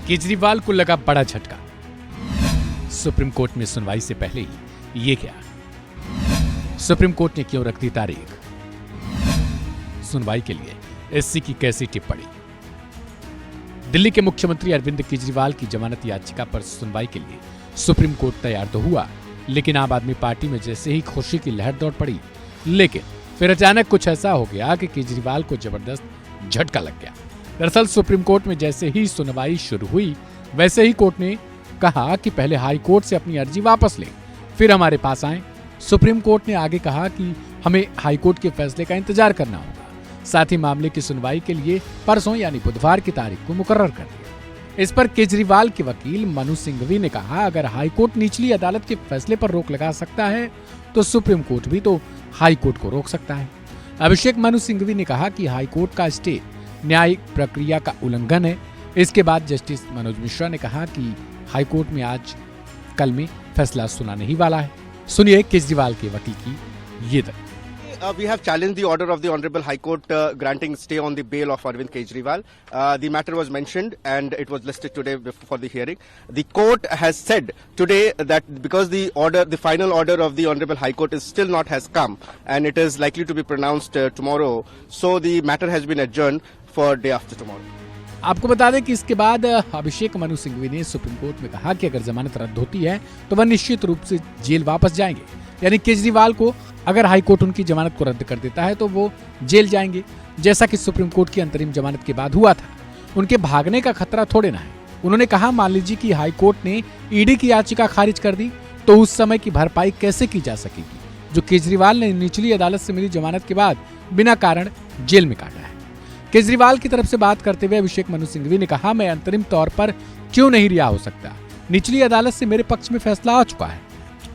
केजरीवाल को लगा बड़ा झटका। सुप्रीम कोर्ट में सुनवाई से पहले ही ये क्या? सुप्रीम कोर्ट ने क्यों रख दी तारीख? सुनवाई के लिए एससी की कैसी टिप्पणी? दिल्ली के मुख्यमंत्री अरविंद केजरीवाल की जमानत याचिका पर सुनवाई के लिए सुप्रीम कोर्ट तैयार तो हुआ, लेकिन आम आदमी पार्टी में जैसे ही खुशी की लहर दौड़ पड़ी, लेकिन फिर अचानक कुछ ऐसा हो गया कि केजरीवाल को जबरदस्त झटका लग गया। दरअसल सुप्रीम कोर्ट में जैसे ही सुनवाई शुरू हुई, वैसे ही कोर्ट ने कहा कि पहले हाई कोर्ट से अपनी अर्जी वापस लें, फिर हमारे पास आएं। सुप्रीम कोर्ट ने आगे कहा कि हमें हाई कोर्ट के फैसले का इंतजार करना होगा। साथ ही मामले की सुनवाई के लिए परसों यानी बुधवार की तारीख को मुकर्रर कर दिया। इस पर केजरीवाल के वकील मनु सिंघवी ने कहा, अगर हाई कोर्ट निचली अदालत के फैसले पर रोक लगा सकता है तो सुप्रीम कोर्ट भी तो हाई कोर्ट को रोक सकता है। अभिषेक मनु सिंघवी ने कहा कि हाई कोर्ट का स्टे न्यायिक प्रक्रिया का उल्लंघन है। इसके बाद जस्टिस मनोज मिश्रा ने कहा कि हाई कोर्ट में आज कल में फैसला सुनाने ही वाला है। सुनिए केजरीवाल के वकील की ये तक। We have challenged the order of the Honorable High Court granting stay on the bail of Arvind Kejriwal. The matter was mentioned and it was listed today for the hearing. The court has said today that because the final order of the Honorable High Court is still not has come and it is likely to be pronounced tomorrow, so the matter has been adjourned for day after tomorrow. आपको बता दें कि इसके बाद अभिषेक मनु सिंघवी ने supreme court में कहा कि अगर जमानत रद्द होती है तो वह निश्चित रूप से जेल वापस जाएंगे। यानी केजरीवाल को अगर हाई कोर्ट उनकी जमानत को रद्द कर देता है तो वो जेल जाएंगे, जैसा कि सुप्रीम कोर्ट की अंतरिम जमानत के बाद हुआ था। उनके भागने का खतरा थोड़े ना है। उन्होंने कहा, मान लीजिए कि हाई कोर्ट ने ईडी की याचिका खारिज कर दी तो उस समय की भरपाई कैसे की जा सकेगी जो केजरीवाल ने निचली अदालत से मिली जमानत के बाद बिना कारण जेल में काटा है। केजरीवाल की तरफ से बात करते हुए अभिषेक मनु सिंघवी ने कहा, मैं अंतरिम तौर पर क्यों नहीं रिहा हो सकता? निचली अदालत से मेरे पक्ष में फैसला आ चुका है।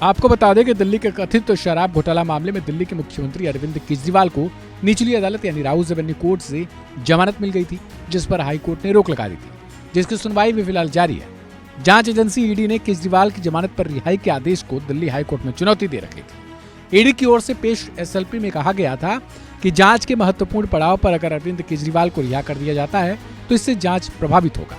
आपको बता दें कि दिल्ली के कथित शराब घोटाला मामले में दिल्ली के मुख्यमंत्री अरविंद केजरीवाल को निचली अदालत यानी राउज एवेन्यू कोर्ट से जमानत मिल गई थी, जिस पर हाई कोर्ट ने रोक लगा दी थी, जिसकी सुनवाई भी फिलहाल जारी है। जांच एजेंसी ईडी ने केजरीवाल की जमानत पर रिहाई के आदेश को दिल्ली हाई कोर्ट में चुनौती दे रखी थी। ईडी की ओर से पेश एसएलपी में कहा गया था कि जांच के महत्वपूर्ण पड़ाव पर अगर अरविंद केजरीवाल को रिहा कर दिया जाता है तो इससे जांच प्रभावित होगा।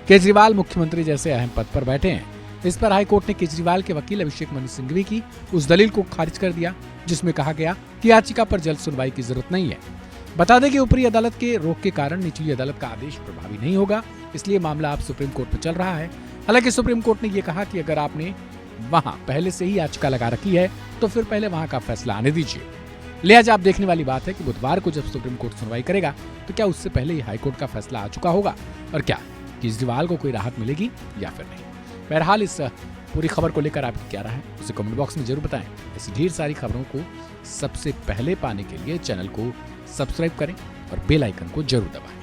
केजरीवाल मुख्यमंत्री जैसे अहम पद पर बैठे हैं। इस पर हाई कोर्ट ने केजरीवाल के वकील अभिषेक मनु सिंघवी की उस दलील को खारिज कर दिया जिसमें कहा गया कि याचिका पर जल्द सुनवाई की जरूरत नहीं है। बता दें कि ऊपरी अदालत के रोक के कारण निचली अदालत का आदेश प्रभावी नहीं होगा, इसलिए मामला अब सुप्रीम कोर्ट में चल रहा है। हालांकि सुप्रीम कोर्ट ने यह कहा कि अगर आपने वहां पहले से ही याचिका लगा रखी है तो फिर पहले वहां का फैसला आने दीजिए। लिहाजा आप देखने वाली बात है कि बुधवार को जब सुप्रीम कोर्ट सुनवाई करेगा तो क्या उससे पहले ही हाई कोर्ट का फैसला आ चुका होगा और क्या केजरीवाल को कोई राहत मिलेगी या फिर नहीं। बहरहाल इस पूरी खबर को लेकर आपकी क्या राय है उसे कमेंट बॉक्स में जरूर बताएं। ऐसी ढेर सारी खबरों को सबसे पहले पाने के लिए चैनल को सब्सक्राइब करें और बेल आइकन को जरूर दबाएं।